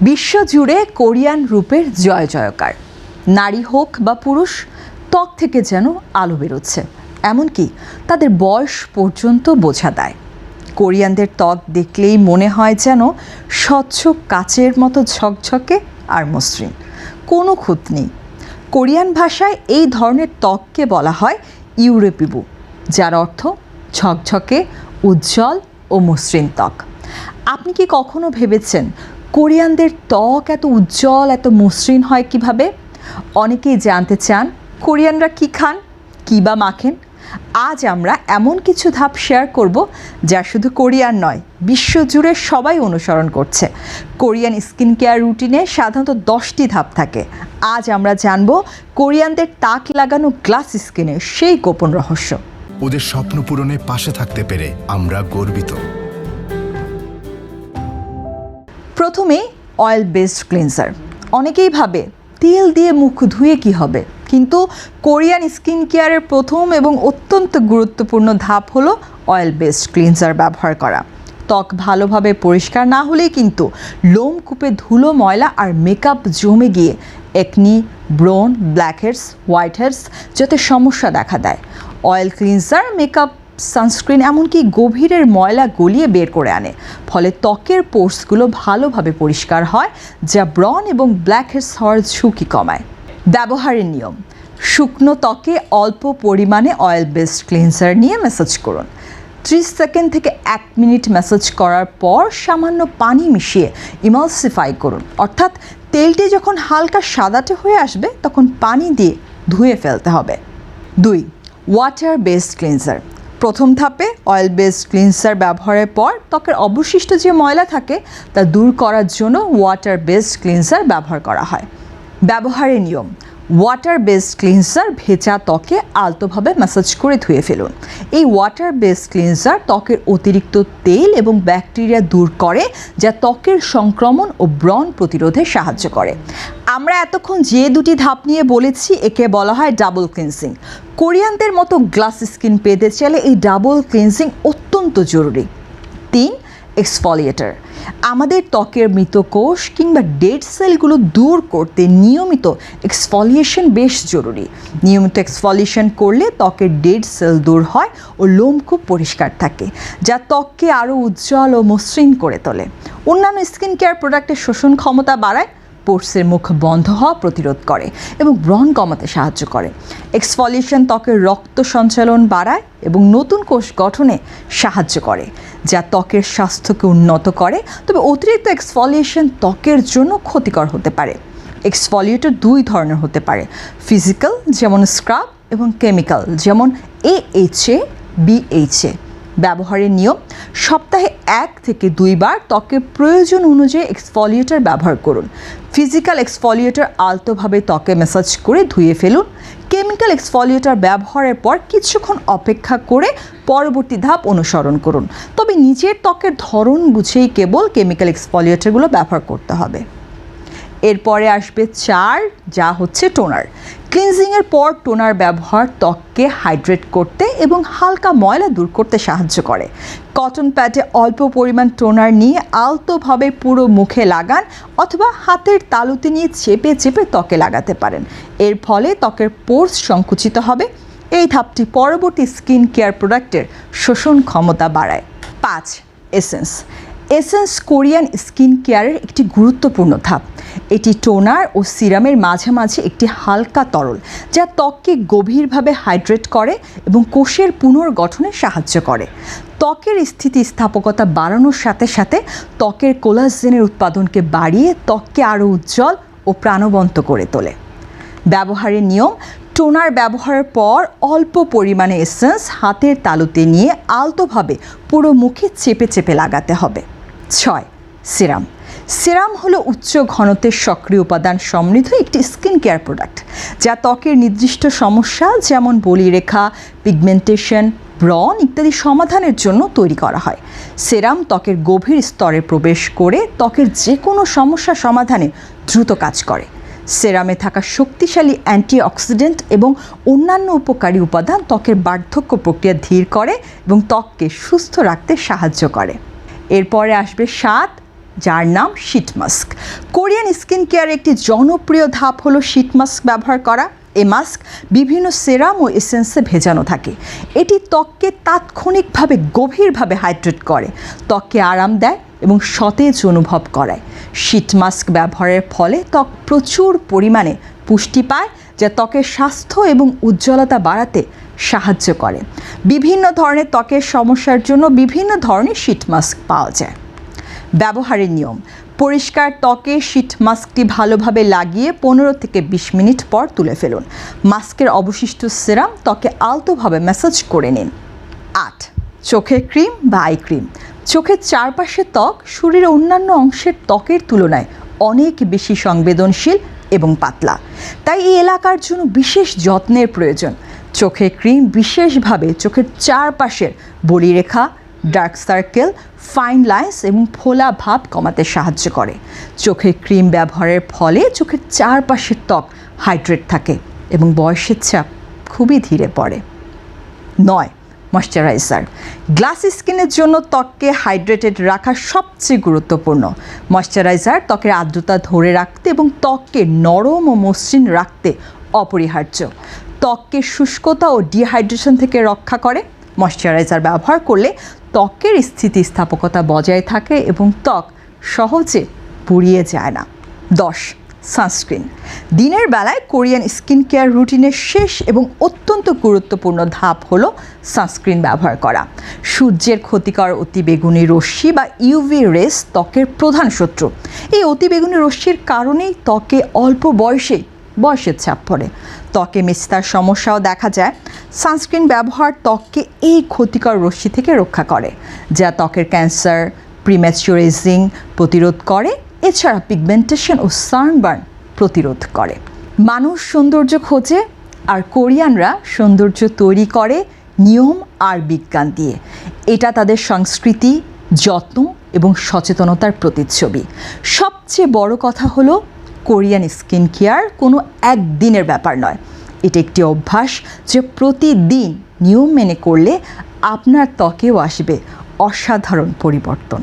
বিশ্বজুড়ে কোরিয়ান রূপের জয় জয়কার। নারী হোক বা পুরুষ, ত্বক থেকে যেন আলো বেরোচ্ছে, এমনকি তাদের বয়স পর্যন্ত বোঝা দেয়। কোরিয়ানদের ত্বক দেখলেই মনে হয় যেন স্বচ্ছ কাচের মতো ঝকঝকে আর মসৃণ, কোনো খুঁত নেই। কোরিয়ান ভাষায় এই ধরনের ত্বককে বলা হয় ইউরেপিবু, যার অর্থ ঝকঝকে, উজ্জ্বল ও মসৃণ ত্বক। আপনি কি কখনো ভেবেছেন কোরিয়ানদের ত্বক এত উজ্জ্বল, এত মসৃণ হয় কিভাবে? অনেকেই জানতে চান কোরিয়ানরা কী খান, কী বা মাখেন। আজ আমরা এমন কিছু ধাপ শেয়ার করব যা শুধু কোরিয়ান নয়, বিশ্বজুড়ে সবাই অনুসরণ করছে। কোরিয়ান স্কিন কেয়ার রুটিনে সাধারণত 10টি ধাপ থাকে। আজ আমরা জানব কোরিয়ানদের তাক লাগানো গ্লাস স্কিনের সেই গোপন রহস্য। ওদের স্বপ্ন পূরণে পাশে থাকতে পেরে আমরা গর্বিত। প্রথমে অয়েল বেসড ক্লিনজার। অনেকেই ভাবে তেল দিয়ে মুখ ধুয়ে কি হবে, কিন্তু কোরিয়ান স্কিন কেয়ারের প্রথম এবং অত্যন্ত গুরুত্বপূর্ণ ধাপ হলো অয়েল বেসড ক্লিনজার ব্যবহার করা। ত্বক ভালোভাবে পরিষ্কার না হলেই কিন্তু লোমকূপে ধুলো, ময়লা আর মেকআপ জমে গিয়ে একনি, ব্রন, ব্ল্যাক হেডস, হোয়াইট হেডস যাতে সমস্যা দেখা দেয়। অয়েল ক্লিনজার, মেকআপ, সানস্ক্রিন এমনকি গভীরের ময়লা গলিয়ে বের করে আনে, ফলে ত্বকের পোর্সগুলো ভালোভাবে পরিষ্কার হয়, যা ব্রন এবং ব্ল্যাক হেডস হওয়ার ঝুঁকি কমায়। ব্যবহারের নিয়ম: শুকনো ত্বকে অল্প পরিমাণে অয়েল বেসড ক্লিনজার নিয়ে ম্যাসাজ করুন। 30 সেকেন্ড থেকে 1 মিনিট ম্যাসাজ করার পর সামান্য পানি মিশিয়ে ইমালসিফাই করুন, অর্থাৎ তেলটি যখন হালকা সাদাটে হয়ে আসবে তখন পানি দিয়ে ধুয়ে ফেলতে হবে। 2. Water based cleanser. প্রথম ধাপে অয়েল বেসড ক্লিনজার ব্যবহারের পর ত্বকের অবশিষ্ট যে ময়লা থাকে তা দূর করার জন্য ওয়াটার বেসড ক্লিনজার ব্যবহার করা হয়। ব্যবহারের নিয়ম: ওয়াটার বেসড ক্লিনজার ভেজা ত্বকে আলতোভাবে ম্যাসাজ করে ধুয়ে ফেলুন। এই ওয়াটার বেসড ক্লিনজার ত্বকের অতিরিক্ত তেল এবং ব্যাকটেরিয়া দূর করে, যা ত্বকের সংক্রমণ ও ব্রণ প্রতিরোধে সাহায্য করে। আমরা এতক্ষণ যে দুটি ধাপ নিয়ে বলেছি, একে বলা হয় ডাবল ক্লিনজিং। কোরিয়ানদের মতো গ্লাস স্কিন পেতে চাইলে এই ডাবল ক্লিনজিং অত্যন্ত জরুরি। 3. এক্সফলিয়েটার। আমাদের ত্বকের মৃত কোষ কিংবা ডেড সেলগুলো দূর করতে নিয়মিত এক্সফলিয়েশন বেশ জরুরি। নিয়মিত এক্সফলিয়েশন করলে ত্বকের ডেড সেল দূর হয় ও লোম খুব পরিষ্কার থাকে, যা ত্বককে আরও উজ্জ্বল ও মসৃণ করে তোলে। অন্যান্য স্কিন কেয়ার প্রোডাক্টের শোষণ ক্ষমতা বাড়ায়, পোর্সের মুখ বন্ধ হওয়া প্রতিরোধ করে এবং ব্রণ কমাতে সাহায্য করে। এক্সফলিয়েশন ত্বকের রক্ত সঞ্চালন বাড়ায় এবং নতুন কোষ গঠনে সাহায্য করে, যা ত্বকের স্বাস্থ্যকে উন্নত করে। তবে অতিরিক্ত এক্সফলিয়েশন ত্বকের জন্য ক্ষতিকর হতে পারে। এক্সফলিয়েটর 2 ধরনের হতে পারে: ফিজিক্যাল যেমন স্ক্রাব এবং কেমিক্যাল যেমন AHA, BHA। ব্যবহারের নিয়ম: সপ্তাহে 1 থেকে 2 বার ত্বকের প্রয়োজন অনুযায়ী এক্সফলিয়েটর ব্যবহার করুন। ফিজিক্যাল এক্সফলিয়েটর আলতোভাবে ত্বকে ম্যাসাজ করে ধুয়ে ফেলুন। কেমিক্যাল এক্সফলিয়েটর ব্যবহারের পর কিছুক্ষণ অপেক্ষা করে পরবর্তী ধাপ অনুসরণ করুন। তবে নিজের ত্বকের ধরন বুঝেই কেবল কেমিক্যাল এক্সফলিয়েটরগুলো ব্যবহার করতে হবে। এরপরে আসবে 4, যা হচ্ছে টোনার। ক্লিনজিংয়ের পর টোনার ব্যবহার ত্বককে হাইড্রেট করতে এবং হালকা ময়লা দূর করতে সাহায্য করে। কটন প্যাডে অল্প পরিমাণ টোনার নিয়ে আলতোভাবে পুরো মুখে লাগান অথবা হাতের তালুতে নিয়ে চেপে চেপে ত্বকে লাগাতে পারেন। এর ফলে ত্বকের পোর্স সংকুচিত হবে। এই ধাপটি পরবর্তী স্কিন কেয়ার প্রোডাক্টের শোষণ ক্ষমতা বাড়ায়। 5. এসেন্স। এসেন্স কোরিয়ান স্কিন কেয়ারের একটি গুরুত্বপূর্ণ ধাপ। এটি টোনার ও সিরামের মাঝামাঝি একটি হালকা তরল, যা ত্বককে গভীরভাবে হাইড্রেট করে এবং কোষের পুনর্গঠনে সাহায্য করে। ত্বকের স্থিতিস্থাপকতা বাড়ানোর সাথে সাথে ত্বকের কোলাজেনের উৎপাদনকে বাড়িয়ে ত্বককে আরও উজ্জ্বল ও প্রাণবন্ত করে তোলে। ব্যবহারের নিয়ম: টোনার ব্যবহারের পর অল্প পরিমাণে এসেন্স হাতের তালুতে নিয়ে আলতোভাবে পুরো মুখে চেপে চেপে লাগাতে হবে। 6. সিরাম। সিরাম হলো উচ্চ ঘনত্বের সক্রিয় উপাদান সমৃদ্ধ একটি স্কিন কেয়ার প্রোডাক্ট, যা ত্বকের নির্দিষ্ট সমস্যা যেমন বলিরেখা, পিগমেন্টেশন, ব্রণ ইত্যাদি সমাধানের জন্য তৈরি করা হয়। সিরাম ত্বকের গভীর স্তরে প্রবেশ করে ত্বকের যে কোনো সমস্যা সমাধানে দ্রুত কাজ করে। সেরামে থাকা শক্তিশালী অ্যান্টিঅক্সিডেন্ট এবং অন্যান্য উপকারী উপাদান ত্বকের বার্ধক্য প্রক্রিয়া ধীর করে এবং ত্বককে সুস্থ রাখতে সাহায্য করে। এরপরে আসবে 7. যার নাম sheet mask. Korean skin care একটি জনপ্রিয় ধাপ হলো শীট মাস্ক ব্যবহার করা। এই মাস্ক বিভিন্ন সেরাম ও এসেন্সে ভেজানো থাকে। এটি ত্বককে তাৎক্ষণিকভাবে গভীরভাবে হাইড্রেট করে, ত্বককে আরাম দেয় এবং সতেজ অনুভব করায়। শীট মাস্ক ব্যবহারের ফলে ত্বক প্রচুর পরিমাণে পুষ্টি পায়, যা ত্বকের স্বাস্থ্য এবং উজ্জ্বলতা বাড়াতে সাহায্য করে। বিভিন্ন ধরনের ত্বকের সমস্যার জন্য বিভিন্ন ধরনের শীট মাস্ক পাওয়া যায়। ব্যবহারের নিয়ম: পরিষ্কার ত্বকে শীট মাস্কটি ভালোভাবে লাগিয়ে 15 থেকে 20 মিনিট পর তুলে ফেলুন। মাস্কের অবশিষ্ট সেরাম ত্বকে আলতোভাবে ম্যাসাজ করে নিন। 8. চোখের ক্রিম বা আই ক্রিম। চোখের চারপাশের ত্বক শরীরের অন্যান্য অংশের ত্বকের তুলনায় অনেক বেশি সংবেদনশীল এবং পাতলা, তাই এই এলাকার জন্য বিশেষ যত্নের প্রয়োজন। চোখের ক্রিম বিশেষভাবে চোখের চারপাশের বলিরেখা, ডার্ক সার্কেল, ফাইন লাইন্স এবং ফোলা ভাব কমাতে সাহায্য করে। চোখের ক্রিম ব্যবহারের ফলে চোখের চারপাশের ত্বক হাইড্রেট থাকে এবং বয়সের চাপ খুবই ধীরে পড়ে। 9. ময়শ্চারাইজার। গ্লাসি স্কিনের জন্য ত্বককে হাইড্রেটেড রাখা সবচেয়ে গুরুত্বপূর্ণ। ময়শ্চারাইজার ত্বকের আর্দ্রতা ধরে রাখতে এবং ত্বককে নরম ও মসৃণ রাখতে অপরিহার্য। ত্বককে শুষ্কতা ও ডিহাইড্রেশন থেকে রক্ষা করে। ময়শ্চারাইজার ব্যবহার করলে ত্বকের স্থিতিস্থাপকতা বজায় থাকে এবং ত্বক সহজে পুড়িয়ে যায় না। 10. সানস্ক্রিন। দিনের বেলায় কোরিয়ান স্কিন কেয়ার রুটিনের শেষ এবং অত্যন্ত গুরুত্বপূর্ণ ধাপ হলো সানস্ক্রিন ব্যবহার করা। সূর্যের ক্ষতিকর অতিবেগুনি রশ্মি বা ইউভি রেস ত্বকের প্রধান শত্রু। এই অতিবেগুনি রশ্মির কারণেই ত্বকে অল্প বয়সের ছাপ পড়ে। ত্বকে মেস্তার সমস্যাও দেখা যায়। সানস্ক্রিন ব্যবহার ত্বককে এই ক্ষতিকর রশ্মি থেকে রক্ষা করে, যা ত্বকের ক্যান্সার, প্রিম্যাচিওর এজিং প্রতিরোধ করে। এছাড়া পিগমেন্টেশন ও সানবার্ন প্রতিরোধ করে। মানুষ সৌন্দর্য খোঁজে, আর কোরিয়ানরা সৌন্দর্য তৈরি করে নিয়ম আর বিজ্ঞান দিয়ে। এটা তাদের সংস্কৃতি, যত্ন এবং সচেতনতার প্রতিচ্ছবি। সবচেয়ে বড় কথা হলো কোরিয়ান স্কিন কেয়ার কোনো একদিনের ব্যাপার নয়। এটা একটি অভ্যাস যে প্রতিদিন নিয়ম মেনে করলে আপনার ত্বকেও আসবে অসাধারণ পরিবর্তন।